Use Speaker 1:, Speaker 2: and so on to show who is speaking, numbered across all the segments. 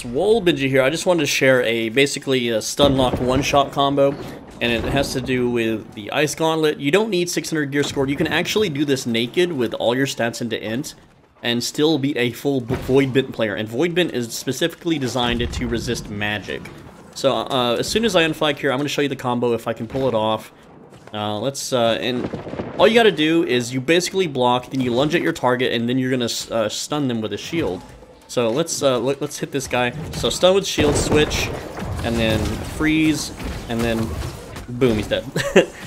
Speaker 1: SwoleBenji here. I just wanted to share basically a stun lock one-shot combo, and it has to do with the Ice Gauntlet. You don't need 600 gear score. You can actually do this naked with all your stats into int and still be a full voidbent player. And voidbent is specifically designed to resist magic. So as soon as I unflag here, I'm going to show you the combo if I can pull it off. And all you got to do is you basically block, then you lunge at your target, and then you're going to stun them with a shield. So let's hit this guy. So stun with shield, switch, and then freeze, and then boom, he's dead.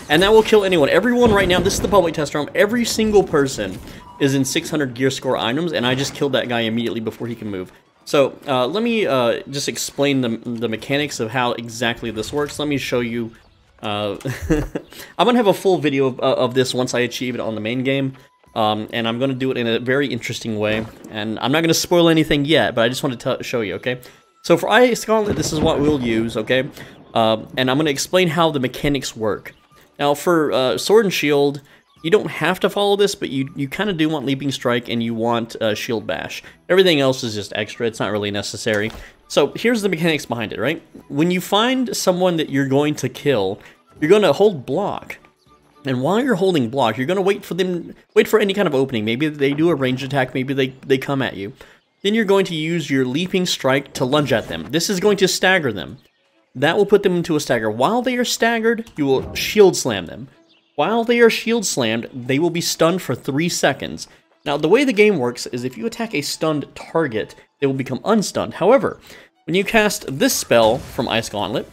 Speaker 1: And that will kill anyone. Everyone right now, this is the public test room, every single person is in 600 gear score items, and I just killed that guy immediately before he can move. So let me just explain the mechanics of how exactly this works. Let me show you. I'm gonna have a full video of this once I achieve it on the main game. And I'm going to do it in a very interesting way, and I'm not going to spoil anything yet, but I just want to show you, okay? So for Ice Gauntlet, this is what we'll use, okay? And I'm going to explain how the mechanics work. Now for Sword and Shield, you don't have to follow this, but you kind of do want Leaping Strike, and you want Shield Bash. Everything else is just extra, it's not really necessary. So here's the mechanics behind it, right? When you find someone that you're going to kill, you're going to hold block. And while you're holding block, you're going to wait for any kind of opening. Maybe they do a ranged attack, maybe they come at you. Then you're going to use your Leaping Strike to lunge at them. This is going to stagger them. That will put them into a stagger. While they are staggered, you will shield slam them. While they are shield slammed, they will be stunned for 3 seconds. Now, the way the game works is if you attack a stunned target, they will become unstunned. However, when you cast this spell from Ice Gauntlet,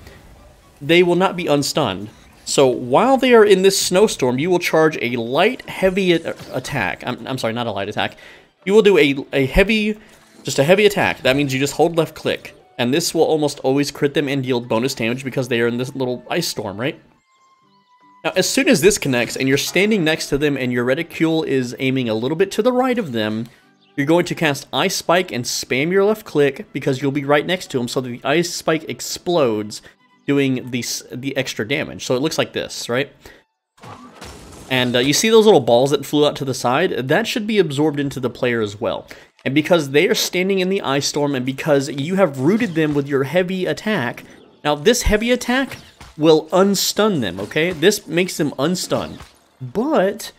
Speaker 1: they will not be unstunned. So while they are in this snowstorm, you will charge a light, heavy attack. I'm sorry, not a light attack. You will do a heavy attack. That means you just hold left click. And this will almost always crit them and deal bonus damage because they are in this little ice storm, right? Now, as soon as this connects and you're standing next to them and your reticule is aiming a little bit to the right of them, you're going to cast Ice Spike and spam your left click because you'll be right next to them so that the Ice Spike explodes, doing the extra damage. So it looks like this, right? And you see those little balls that flew out to the side? That should be absorbed into the player as well. And because they are standing in the ice storm, and because you have rooted them with your heavy attack, now this heavy attack will unstun them, okay? This makes them unstunned. But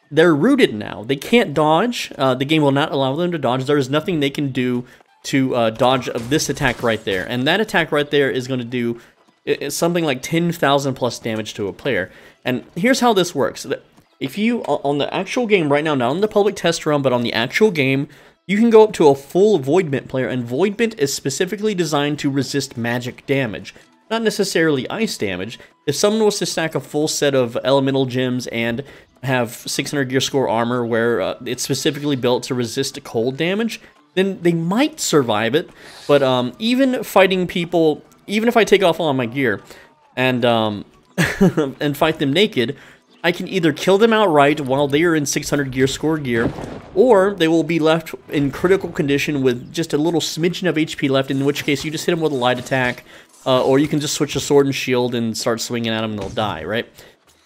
Speaker 1: they're rooted now. They can't dodge. The game will not allow them to dodge. There is nothing they can do to dodge of this attack right there. And that attack right there is going to do it's something like 10,000 plus damage to a player. And here's how this works. If you, on the actual game right now, not on the public test run, but on the actual game, you can go up to a full voidbent player, and voidbent is specifically designed to resist magic damage, not necessarily ice damage. If someone was to stack a full set of elemental gems and have 600 gear score armor where it's specifically built to resist cold damage, then they might survive it. But even fighting people, even if I take off all my gear and and fight them naked, I can either kill them outright while they are in 600 gear score gear, or they will be left in critical condition with just a little smidgen of HP left, in which case you just hit them with a light attack, or you can just switch to sword and shield and start swinging at them and they'll die, right?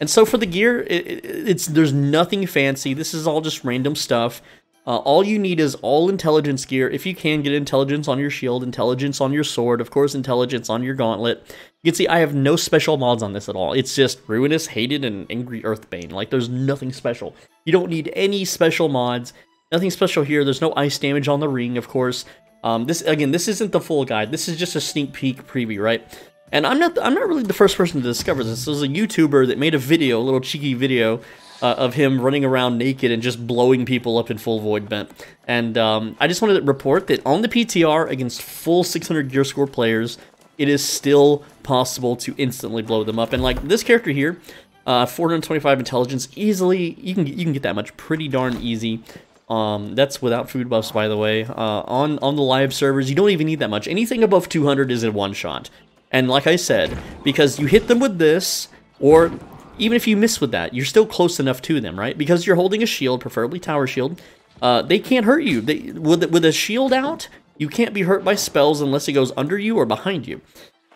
Speaker 1: And so for the gear, there's nothing fancy. This is all just random stuff. All you need is all intelligence gear. If you can, get intelligence on your shield, intelligence on your sword, of course intelligence on your gauntlet. You can see I have no special mods on this at all. It's just Ruinous, Hated, and Angry Earthbane. Like, there's nothing special. You don't need any special mods. Nothing special here. There's no ice damage on the ring, of course. This isn't the full guide. This is just a sneak peek preview, right? And I'm not really the first person to discover this. This was a YouTuber that made a video, a little cheeky video, of him running around naked and just blowing people up in full voidbent. And I just wanted to report that on the PTR against full 600 gear score players, it is still possible to instantly blow them up. And like this character here, 425 intelligence, easily, you can get that much pretty darn easy. That's without food buffs, by the way. On the live servers, you don't even need that much. Anything above 200 is a one-shot. And like I said, because you hit them with this, or even if you miss with that, you're still close enough to them, right? Because you're holding a shield, preferably tower shield, they can't hurt you. With a shield out, you can't be hurt by spells unless it goes under you or behind you,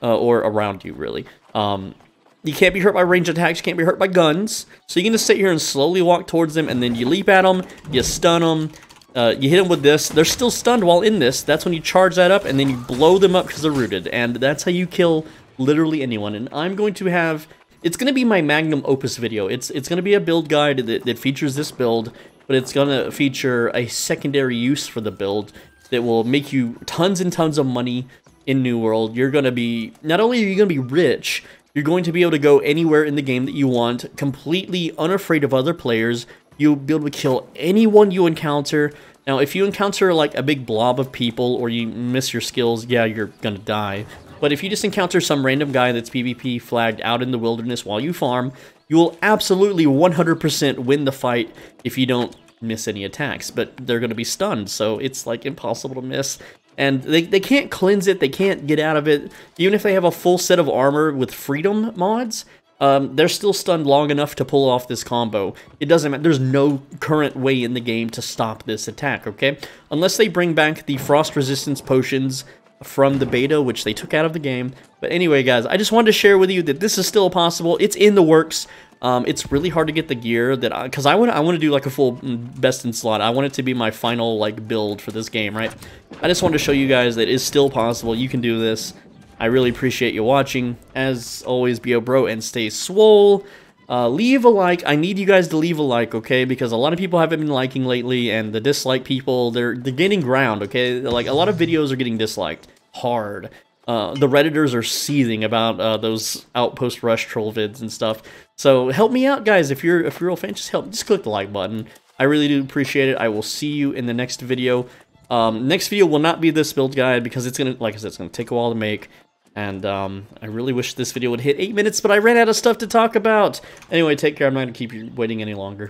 Speaker 1: or around you, really. You can't be hurt by ranged attacks, you can't be hurt by guns. So you can just sit here and slowly walk towards them, and then you leap at them, you stun them, You hit them with this. They're still stunned while in this. That's when you charge that up, and then you blow them up because they're rooted. And that's how you kill literally anyone. And I'm going to have... It's going to be my magnum opus video. It's going to be a build guide that features this build, but it's going to feature a secondary use for the build that will make you tons and tons of money in New World. You're going to be... Not only are you going to be rich, you're going to be able to go anywhere in the game that you want, completely unafraid of other players. You'll be able to kill anyone you encounter. Now, if you encounter, like, a big blob of people, or you miss your skills, yeah, you're gonna die. But if you just encounter some random guy that's PvP flagged out in the wilderness while you farm, you will absolutely 100% win the fight if you don't miss any attacks. But they're gonna be stunned, so it's, like, impossible to miss. And they can't cleanse it, they can't get out of it. Even if they have a full set of armor with freedom mods, they're still stunned long enough to pull off this combo. It doesn't matter. There's no current way in the game to stop this attack, okay? Unless they bring back the frost resistance potions from the beta, which they took out of the game. But anyway, guys, I just wanted to share with you that this is still possible. It's in the works. It's really hard to get the gear that because I want to do like a full best in slot. I want it to be my final like build for this game, right? I just wanted to show you guys that it's still possible. You can do this. I really appreciate you watching. As always, be a bro and stay swole. Leave a like. I need you guys to leave a like, okay? Because a lot of people haven't been liking lately, and the dislike people, they're gaining ground, okay? Like, a lot of videos are getting disliked hard. The Redditors are seething about those Outpost Rush troll vids and stuff. So help me out, guys. If you're a real fan, just click the like button. I really do appreciate it. I will see you in the next video. Next video will not be this build guide because it's gonna, like I said, it's gonna take a while to make. And I really wish this video would hit 8 minutes, but I ran out of stuff to talk about. Anyway, take care. I'm not gonna keep you waiting any longer.